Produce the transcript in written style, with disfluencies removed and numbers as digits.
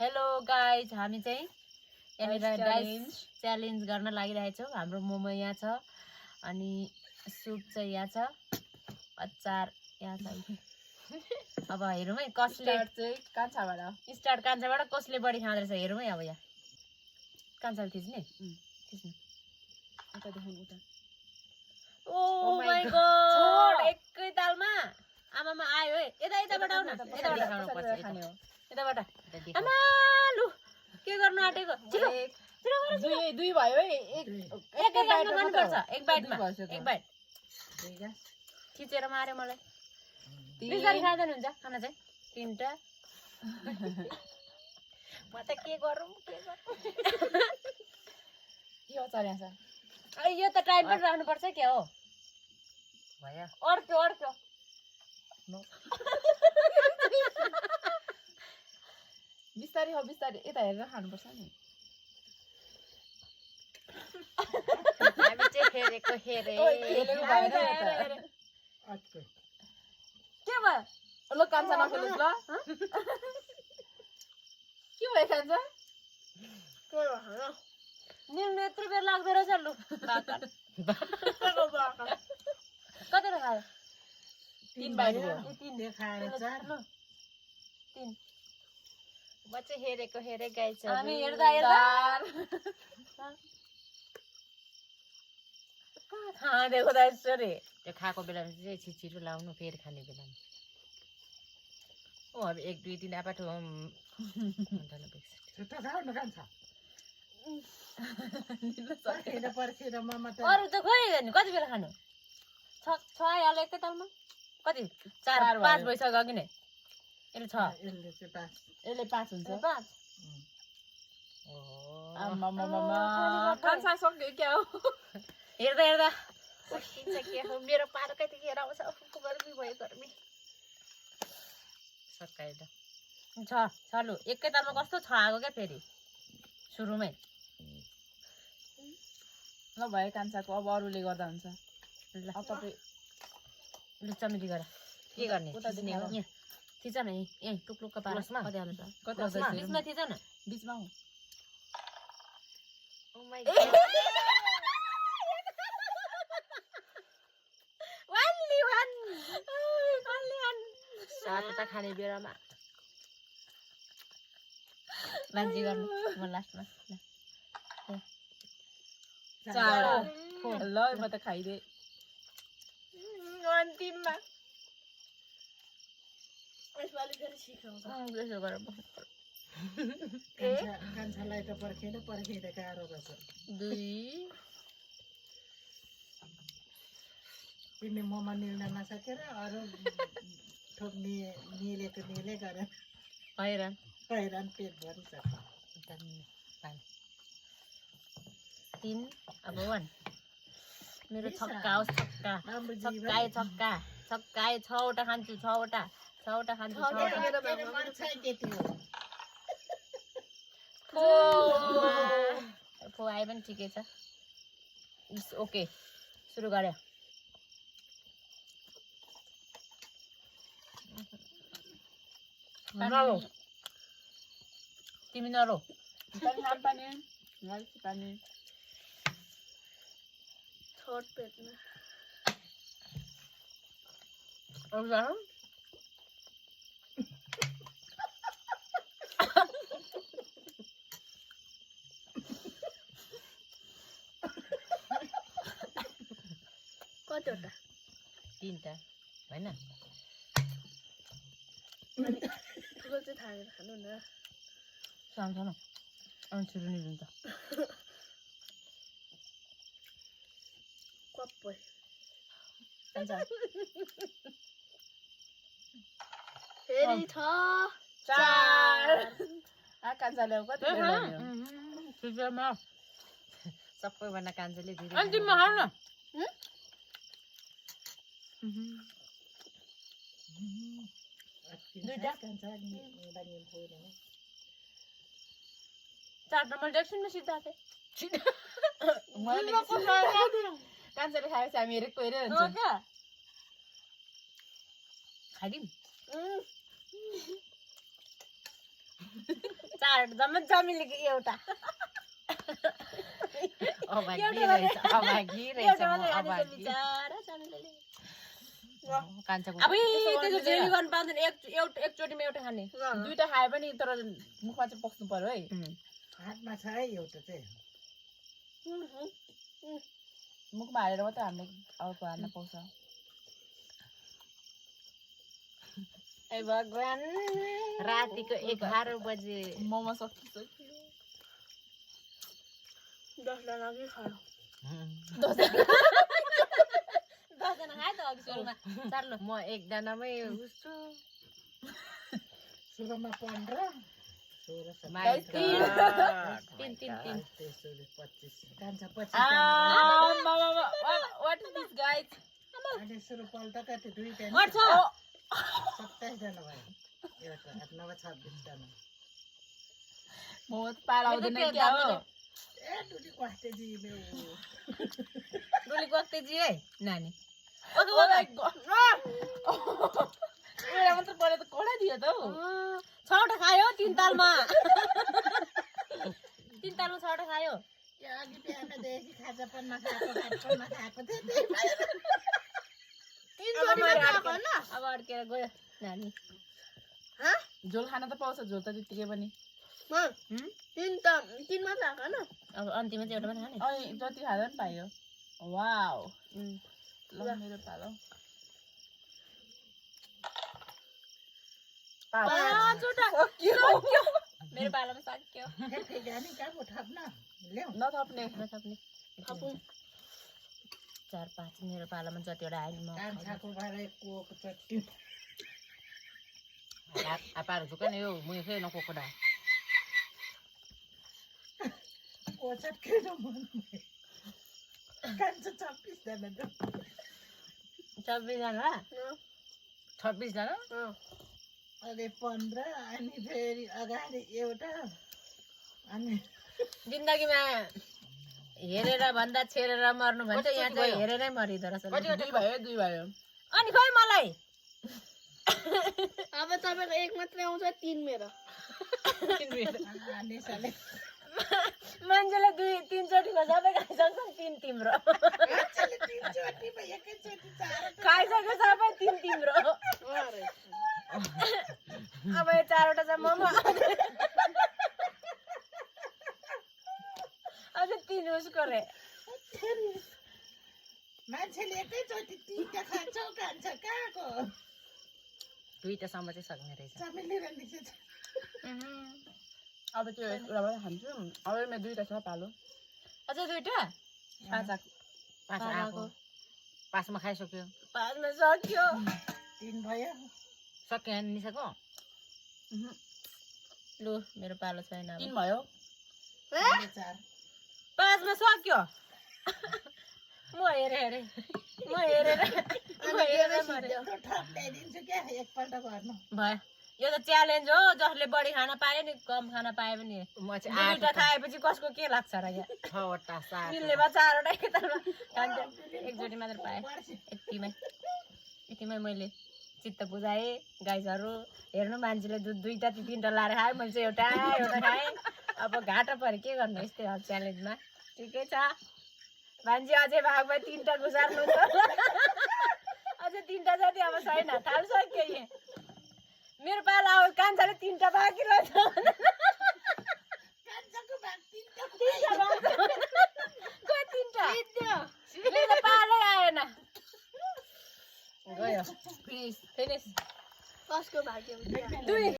Hello guys, हामी चाहिँ यहाँनिर डाइस च्यालेन्ज गर्न लागिरहेछौँ। हाम्रो मोमो यहाँ छ अनि सुप चाहिँ यहाँ छ, अचार यहाँ छ। अब हेरौँ है कसले स्टार्ट कान्छाबाट कसले बढी खाँदो रहेछ हेरौँ है। अब यहाँ कान्छाले थिच्ने ओ माय गॉड, एकै तालमा आमामा आयो है। यताबाट आउन, यताबाट खानु पर्छ, यताबाट। आमा लु के गर्नु आटेको, छिटो दुई भयो है। एक बाइटमा खानुपर्छ, एक बाइट खिचेर मार्यो मलाई। बिस्तारै खाँदैन हुन्छ खाना चाहिँ तीनटा। म त के गरौँ यो चल्याछ। यो त टाइम पनि राख्नुपर्छ क्या हो भयो। अर्को बिस्तारै हो, बिस्तारै यता हेरेर खानुपर्छ नि। हामी चाहिँ हेरेको हेरे के भयो ल कान्छा नखेलोस् ल। के भयो कान्छा? निल्नु यत्रो बेर लाग्दो रहेछ। लु कतिवटा खायो? 3 बाइट भयो। तीन म चाहिँ हेरेको हेरे गाइस। हामी हेर्दा खाँदेको त यसरी त्यो खाएको बेलामा चाहिँ छिटो लाउनु, फेरि खाने बेलामा अब 1 2 3 आबाट अरू त खोइ नि कति बेला खानु? छ आइहाल्यो एकै तालमा। कति 4 5 भइसक्यो अघि नै। यसले 6 यसले 5 हुन्छ। 5 कान्छा सक्यो क्या हो। हेर्दा सकिन्छ के हो। मेरो पारो कतिखेर आउँछ? गर्मी भयो, गर्मी सकाइदा छ लु एकै तालमा कस्तो छ आएको क्या फेरि सुरुमै। ल भयो कान्छाको, अब अरूले गर्दा हुन्छ। ल अब तपाईँ लु चमेली गर के गर्ने? थिच्ने हो यहाँ, थिच न यहीँ टुक्लुक्क पारसमा कति हाल्नु छ? बिचमा थिच न, बिचमा हो। ओ माय गॉड, सातवटा खाने बेलामा बाजी गर्नु। म लास्टमा 4 ल म त खाइदे अन्तिममा यसपालि फेरि सिकाउँछ। त्यसो गरेर कान्छालाई त पर्खेर गाह्रो रहेछ। 2 तिमीले मोमो निल्न नसकेर अरू थोक निले गरेर हैरान पेट भरिसक्यो। 3 अब 1 मेरो छक्का होस्, छक्का 6वटा खान्छु, 6वटा खान्छु। फो आए पनि ठिकै छ। ओके सुरु गरे। तिमी नरो पानी छोट पेटमा कतिवटा? 3टा होइन? ठुलो चाहिँ थालेर खानु न, सानो अनि छिटो निल्छ। कप्पै फेरि 4 कान्छाले कति सबैभन्दा कान्छाले धेरै। अन्तिममा खाऊ न। दुईटा 4 नम्बर एकछिनमा सिद्धा थिएँ। कान्छाले खाएपछि हामी हेरेको हेरेर हुन्छ क्या खाइदिउँ। 4 चार जम्मै जमिलेको एउटा अभागी एउटा रहेछ मात्रै- अभागी रहेछ एउटा म मात्रै खाँदैछ अभागी बिचारा जमिलेले कान्छाको अब त्यसो झेली गर्नु पाउँदैन एकचोटिमा एउटा खाने दुईटा खाए पनि तर मुखमा चाहिँ पस्नु पर्यो है हातमा छ है एउटा चाहिँ मुखमा हालेर मात्रै हामीले अर्को हाल्न पाउँछ ए भगवान रातिको 11 बजे मोमो सकिसक्यो 10 जना के खायो दसजना 10 जना खायो त अघि सुरुमा चार्लो म एकजनामै उस्छु सुरुमा 15 16 Guys, 17 तीन तीन तीन 25 कान्छा 25 what is this guys अनि सुरु पल्ट कति दुईटा नि? गर्छ 27 जना भयो एउटा हात नभए 26 जना मोमो त पालाउँदैन क्या हो ए दुई क्वास्टे जी मेरो डोली गक्ते जी है नानी Oh my God. एउटा मात्र परे त कोडा दियो त हौ 6वटा खायो 3 तालमा 3 तालमा 6वटा खायो यो अघि बिहानदेखि खाजा पनमा खाएको घाटपनमा खाएको थियो त्यही भएर अब अड्केर गयो नानी झोल खान त पाउँछ झोल त त्यत्तिकै पनि अब अन्तिममा चाहिँ एउटा मात्रै खाने अनि जति खाँदा पनि पायो वाउ ल मेरो पालो मेरो पालामा सक्यो फेरि जाने कहाँ पो थप्न ल्याऊ नथप्ने नथप्ने 4-5 मेरो पालामा जतिवटा आयो नि म कान्छाको भएर कोक चट्टी आपार झुकन यो मुइ फेरि नकोकोडा कोचट खेल मन कान्छा 26 जना 26 जना 26 जना अरे 15 अनि फेरि अगाडि एउटा अनि जिन्दगीमा हेरेर भन्दा छेरेर मर्नु भन्छ यहाँ चाहिँ हेरेरै मरिदो रहेछ दुई भयो अनि खोइ मलाई अब तपाईको एक मात्रै आउँछ 3 मेरो नेसाले मान्छेले 2-3 चोटिको सबै खाइसक्छन् 3 तिम्रो मान्छेले तीनचोटिमा एकैचोटि चार खाइसक्यो सबै 3 तिम्रो अब यो 4वटा चाहिँ मोमो अझ 3 उसको रे मान्छेले एकैचोटि तीनटा खान्छौ कान्छ कहाँको दुईटासम्म चाहिँ सक्ने रहेछ चमेली निस्केछ अब त्यो एउटा मात्रै खान्छु अब मेरो दुईटा छ पालो अझ 2टा पाँच आएको 5 आएको 5 मा खाइसक्यो 5 मा सक्यो 3 भयो सक्यो निसाको लु मेरो पालो छैन अब 3 भयो 4 5 मा सक्यो म हेरे मरे त्यो ठप ल्याइदिन्छु क्या एकपल्ट गर्नु भयो यो त च्यालेन्ज हो जसले बढी खाना पायो नि कम खाना पायो पनि म चाहिँ 2टा खाएपछि कसको के लाग्छ र यहाँ 6वटा 7 मिल्ने भए 4वटा एकतालमा खान्छ एकचोटि मात्र पाएँ यतिमै मैले चित्त बुझाएँ गाइजहरू हेर्नु मान्छेले 2टा 3टा लाएर खायो मैले चाहिँ एउटा खाएँ अब घाटा पऱ्यो के गर्नु यस्तै हो च्यालेन्जमा ठिकै छ मान्छे अझै भागमा 3टा गुजार्नु छ अझै 3टा जति अब छैन थाल्सक्यो यहाँ मेरो पाला अब कान्छाले 3टा बाँकी रहेछ कान्छाको भाग 3टा खोइ 3टा मेरो पालै आएन गयो फिनिस फिनिस कसको भाग्य हुन्छ 2